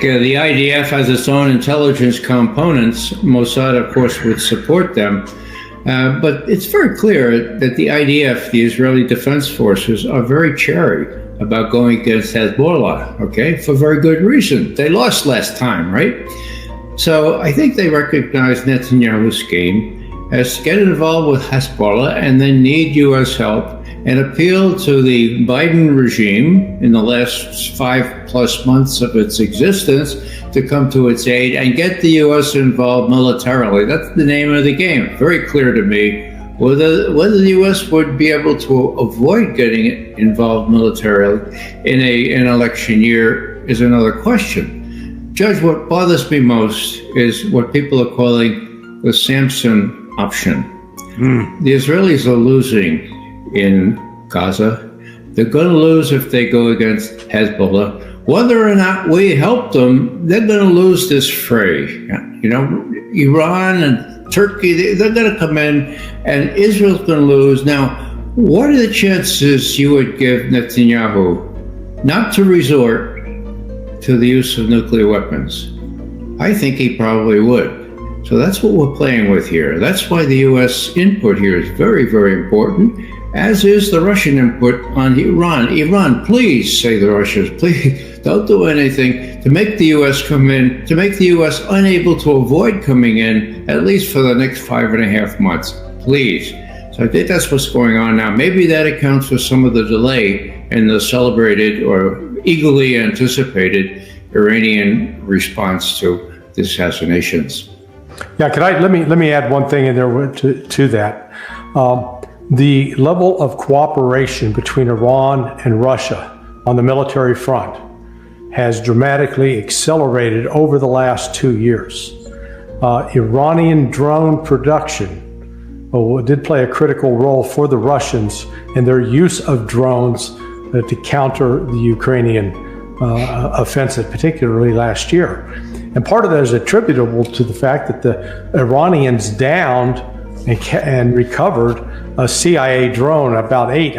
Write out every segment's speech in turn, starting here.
the IDF has its own intelligence components. Mossad, of course, would support them. But it's very clear that the IDF, the Israeli Defense Forces, are very chary about going against Hezbollah, okay, for very good reason. They lost last time, right? So I think they recognize Netanyahu's scheme as to get involved with Hezbollah and then need U.S. help and appeal to the Biden regime in the last 5+ months of its existence to come to its aid and get the U.S. involved militarily. That's the name of the game. Very clear to me. Whether the U.S. would be able to avoid getting involved militarily in an election year is another question. Judge, what bothers me most is what people are calling the Samson option. The Israelis are losing in Gaza. They're going to lose if they go against Hezbollah. Whether or not we help them, they're going to lose this fray. You know, Iran and Turkey, they're going to come in, and Israel's going to lose. Now, what are the chances you would give Netanyahu not to resort to the use of nuclear weapons? I think he probably would. So that's what we're playing with here. That's why the U.S. input here is very, very important, as is the Russian input on Iran. Iran, please, say the Russians, please don't do anything to make the U.S. come in, to make the U.S. unable to avoid coming in, at least for the next 5.5 months, please. So I think that's what's going on now. Maybe that accounts for some of the delay in the celebrated or eagerly anticipated Iranian response to the assassinations. Yeah, let me add one thing in there to that. The level of cooperation between Iran and Russia on the military front has dramatically accelerated over the last 2 years. Iranian drone production did play a critical role for the Russians in their use of drones to counter the Ukrainian offensive, particularly last year. And part of that is attributable to the fact that the Iranians downed and recovered a CIA drone about 9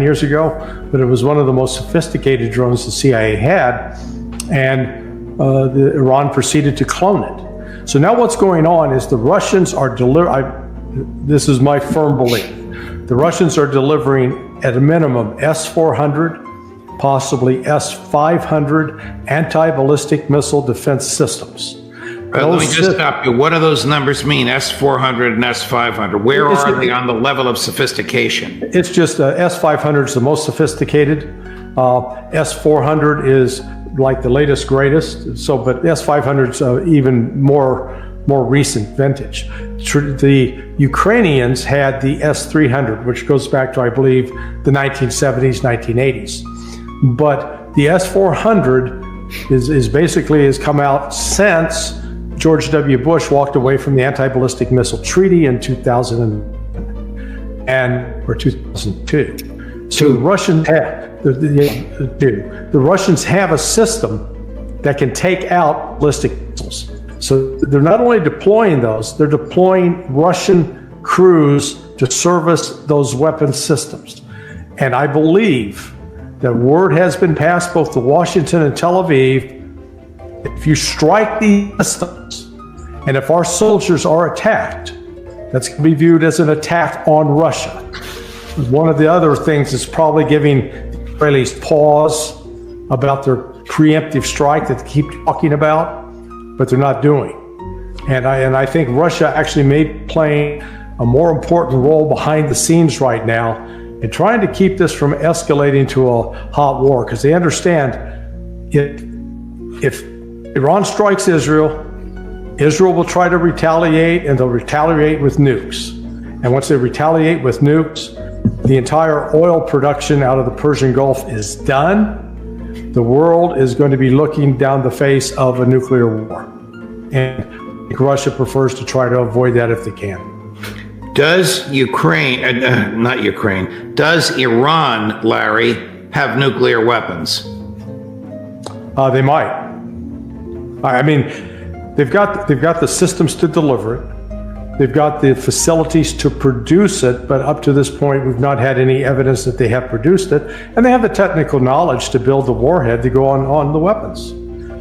years ago, but it was one of the most sophisticated drones the CIA had, and Iran proceeded to clone it. So now what's going on is the Russians are this is my firm belief, the Russians are delivering at a minimum S-400, possibly S-500 anti-ballistic missile defense systems. Let me just stop you. What do those numbers mean, S-400 and S-500? Where are they on the level of sophistication? It's just S-500 is the most sophisticated. S-400 is like the latest, greatest. But S-500 is even more recent vintage. The Ukrainians had the S-300, which goes back to, I believe, the 1970s, 1980s. But the S-400 is basically has come out since George W. Bush walked away from the anti-ballistic missile treaty in 2002. So the Russians have a system that can take out ballistic missiles. So they're not only deploying those, they're deploying Russian crews to service those weapon systems. And I believe that word has been passed both to Washington and Tel Aviv. If you strike these systems, and if our soldiers are attacked, that's going to be viewed as an attack on Russia. One of the other things that's probably giving the Israelis pause about their preemptive strike that they keep talking about, but they're not doing. And I think Russia actually may be playing a more important role behind the scenes right now in trying to keep this from escalating to a hot war, because they understand if Iran strikes Israel, Israel will try to retaliate, and they'll retaliate with nukes. And once they retaliate with nukes, the entire oil production out of the Persian Gulf is done. The world is going to be looking down the face of a nuclear war. And I think Russia prefers to try to avoid that if they can. Does does Iran, Larry, have nuclear weapons? They might. I mean, they've got the systems to deliver it. They've got the facilities to produce it, but up to this point, we've not had any evidence that they have produced it. And they have the technical knowledge to build the warhead to go on the weapons.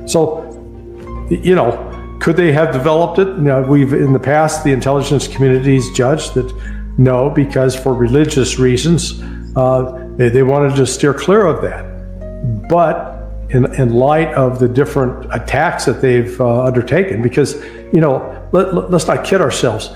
So, could they have developed it? We've in the past, the intelligence community's judged that no, because for religious reasons, they wanted to steer clear of that. But in light of the different attacks that they've undertaken, because, let's not kid ourselves.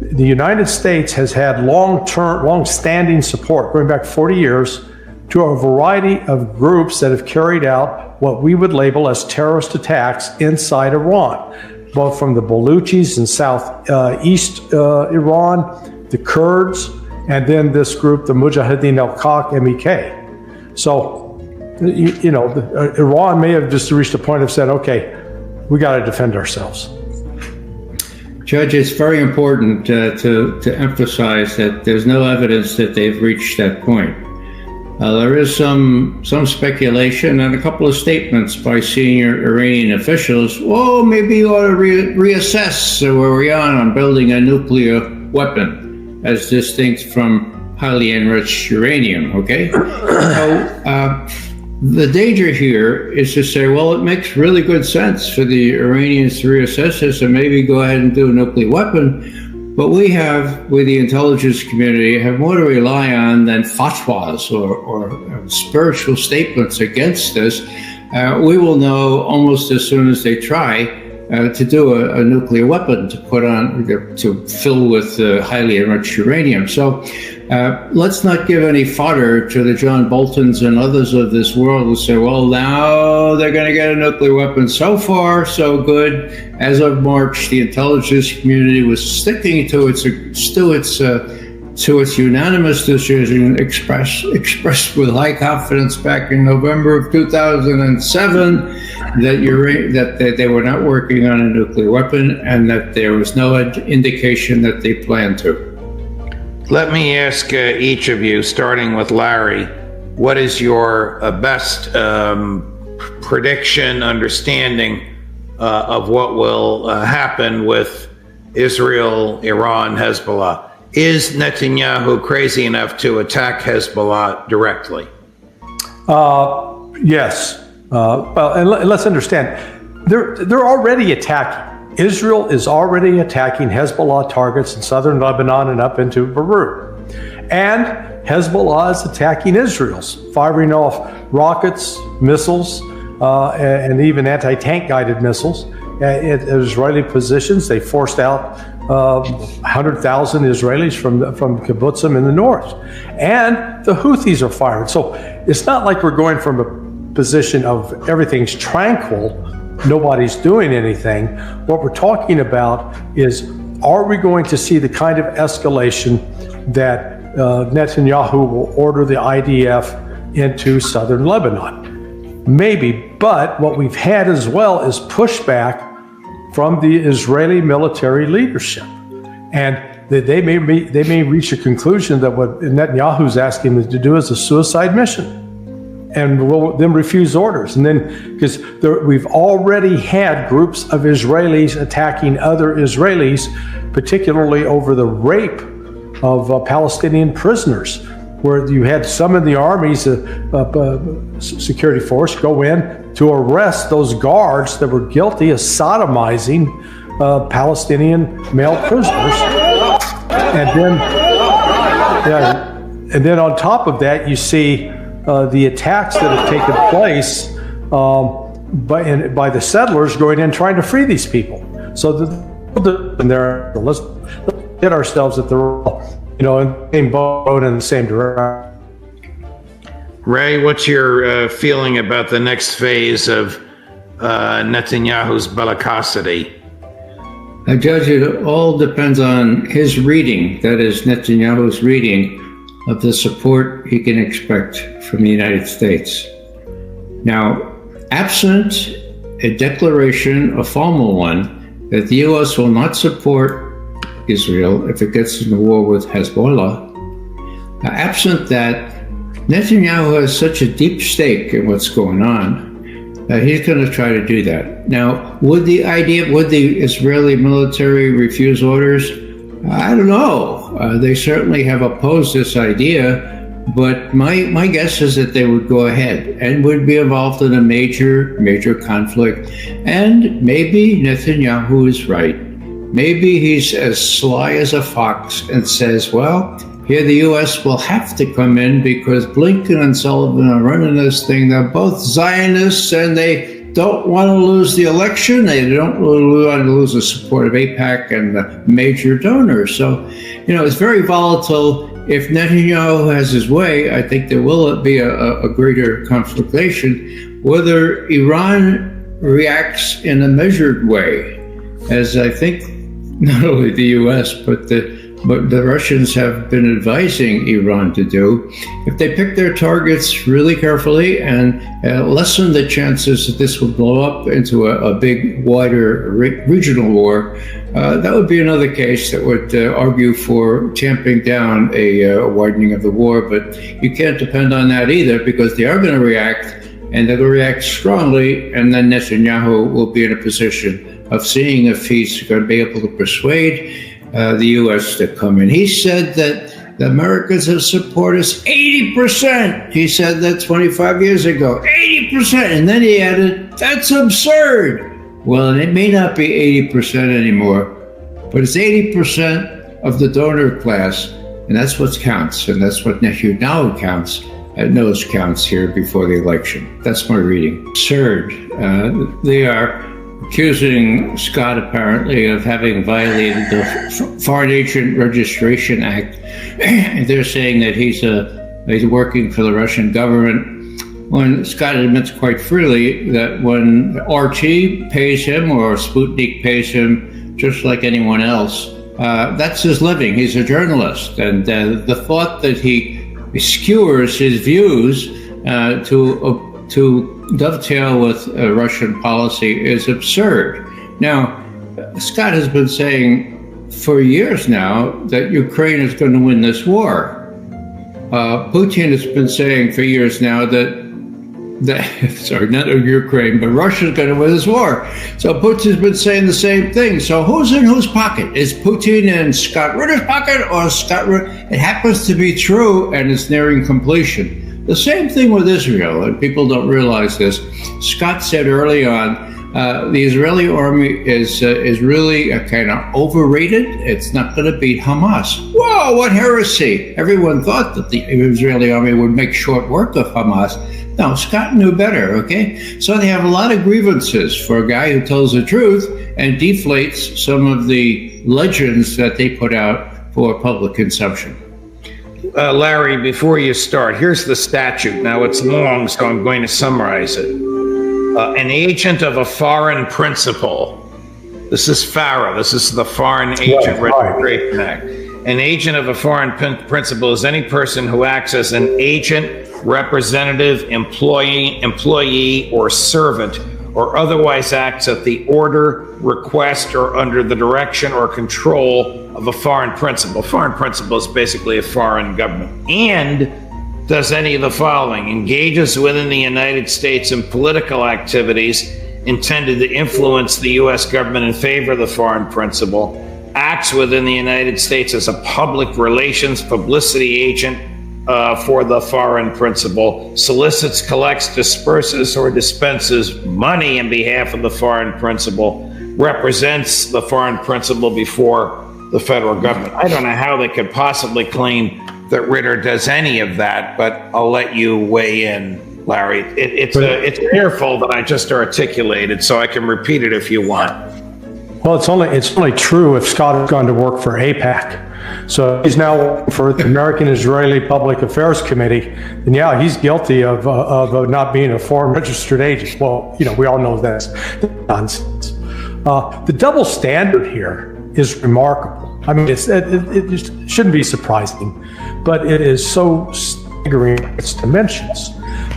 The United States has had long-standing support, going back 40 years, to a variety of groups that have carried out what we would label as terrorist attacks inside Iran, both from the Baluchis in southeast Iran, the Kurds, and then this group, the Mujahideen al-Haq, MEK. So, Iran may have just reached a point of said, okay, we got to defend ourselves. Judge, it's very important to emphasize that there's no evidence that they've reached that point. There is some speculation and a couple of statements by senior Iranian officials. Oh, maybe you ought to reassess where we are on building a nuclear weapon, as distinct from highly enriched uranium. Okay, so the danger here is to say, well, it makes really good sense for the Iranians to reassess this and maybe go ahead and do a nuclear weapon. But we have, with the intelligence community, have more to rely on than fatwas or spiritual statements against this. We will know almost as soon as they try to do a nuclear weapon to put on, to fill with highly enriched uranium. So let's not give any fodder to the John Boltons and others of this world who say, well, now they're going to get a nuclear weapon. So far, so good. As of March, the intelligence community was sticking to its unanimous decision expressed with high confidence back in November of 2007 that they were not working on a nuclear weapon and that there was no indication that they planned to. Let me ask each of you, starting with Larry, what is your best prediction, understanding of what will happen with Israel, Iran, Hezbollah? Is Netanyahu crazy enough to attack Hezbollah directly? Yes. Well, and let's understand, they're already attacking. Israel is already attacking Hezbollah targets in southern Lebanon and up into Beirut. And Hezbollah is attacking Israel's, firing off rockets, missiles, and even anti-tank guided missiles at Israeli positions. They forced out 100,000 Israelis from kibbutzim in the north. And the Houthis are firing. So it's not like we're going from a position of everything's tranquil, nobody's doing anything. What we're talking about is, are we going to see the kind of escalation that Netanyahu will order the IDF into southern Lebanon? Maybe, but what we've had as well is pushback from the Israeli military leadership. And they may reach a conclusion that what Netanyahu's asking them to do is a suicide mission, and will then refuse orders. And then, because we've already had groups of Israelis attacking other Israelis, particularly over the rape of Palestinian prisoners, where you had some in the Army's security force go in to arrest those guards that were guilty of sodomizing Palestinian male prisoners. And then on top of that, you see the attacks that have taken place by the settlers going in trying to free these people. So let's get ourselves that they're all, in the same boat in the same direction. Ray, what's your feeling about the next phase of Netanyahu's bellicosity? Judge, it all depends on his reading, that is Netanyahu's reading of the support he can expect from the United States. Now, absent a declaration, a formal one, that the U.S. will not support Israel if it gets into war with Hezbollah, absent that, Netanyahu has such a deep stake in what's going on, he's going to try to do that. Now, would the Israeli military refuse orders? I don't know. They certainly have opposed this idea, But my guess is that they would go ahead and would be involved in a major conflict. And maybe Netanyahu is right. Maybe he's as sly as a fox and says, well, here the U.S. will have to come in because Blinken and Sullivan are running this thing. They're both Zionists and they don't want to lose the election. They don't want to lose the support of AIPAC and the major donors. So, it's very volatile. If Netanyahu has his way, I think there will be a greater conflagration. Whether Iran reacts in a measured way, as I think not only the U.S., but the Russians have been advising Iran to do, if they pick their targets really carefully and lessen the chances that this will blow up into a big, wider regional war, that would be another case that would argue for tamping down a widening of the war. But you can't depend on that either, because they are going to react, and they're going to react strongly, and then Netanyahu will be in a position of seeing if he's going to be able to persuade the U.S. to come in. He said that the Americans have supported us 80%. He said that 25 years ago, 80%. And then he added, that's absurd. Well, and it may not be 80% anymore, but it's 80% of the donor class. And that's what counts. And that's what Netanyahu counts. Knows counts here before the election. That's my reading. Absurd. They are accusing Scott, apparently, of having violated the Foreign Agent Registration Act. And they're saying that he's working for the Russian government, when Scott admits quite freely that when RT pays him or Sputnik pays him, just like anyone else, that's his living. He's a journalist. And the thought that he skewers his views to dovetail with Russian policy is absurd. Now, Scott has been saying for years now that Ukraine is going to win this war. Putin has been saying for years now that sorry, not Ukraine, but Russia's going to win this war. So Putin's been saying the same thing. So who's in whose pocket? Is Putin in Scott Ritter's pocket, or Scott Ritter? It happens to be true, and it's nearing completion. The same thing with Israel, and people don't realize this. Scott said early on, the Israeli army is really kind of overrated. It's not going to beat Hamas. Whoa, what heresy! Everyone thought that the Israeli army would make short work of Hamas. No, Scott knew better, okay? So they have a lot of grievances for a guy who tells the truth and deflates some of the legends that they put out for public consumption. Larry, before you start, here's the statute. Now, it's long, so I'm going to summarize it. An agent of a foreign principal. This is FARA. This is the Foreign Agent Registration Act. An agent of a foreign principal is any person who acts as an agent, representative, employee, or servant, or otherwise acts at the order, request, or under the direction or control of a foreign principal. Foreign principal is basically a foreign government. And does any of the following: engages within the United States in political activities intended to influence the U.S. government in favor of the foreign principal, acts within the United States as a public relations publicity agent for the foreign principal, solicits, collects, disperses, or dispenses money in behalf of the foreign principal, represents the foreign principal before the federal government. I don't know how they could possibly claim that Ritter does any of that, but I'll let you weigh in, Larry. It's an earful that I just articulated, so I can repeat it if you want. Well, it's only true if Scott has gone to work for AIPAC. So he's now working for the American Israeli Public Affairs Committee, and yeah, he's guilty of not being a foreign registered agent. Well, we all know that's nonsense. The double standard here is remarkable. I mean, it just shouldn't be surprising, but it is so staggering in its dimensions.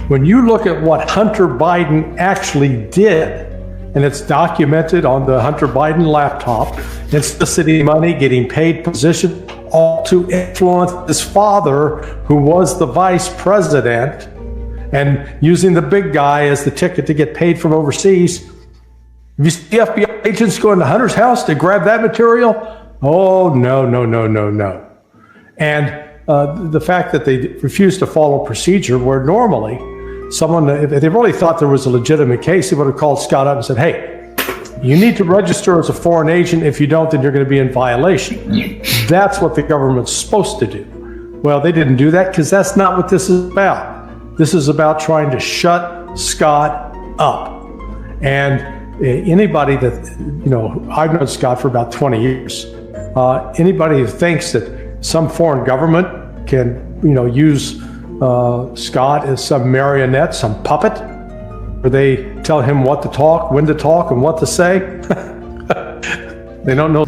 When you look at what Hunter Biden actually did, and it's documented on the Hunter Biden laptop, it's the city money, getting paid position, all to influence his father, who was the vice president, and using the big guy as the ticket to get paid from overseas. If you see FBI agents going to Hunter's house to grab that material, oh, no. And the fact that they refused to follow procedure, where normally someone, if they really thought there was a legitimate case, they would have called Scott up and said, hey, you need to register as a foreign agent. If you don't, then you're going to be in violation. That's what the government's supposed to do. Well, they didn't do that because that's not what this is about. This is about trying to shut Scott up. And anybody that, I've known Scott for about 20 years. Anybody who thinks that some foreign government can, use Scott as some marionette, some puppet, where they tell him what to talk, when to talk, and what to say, they don't know.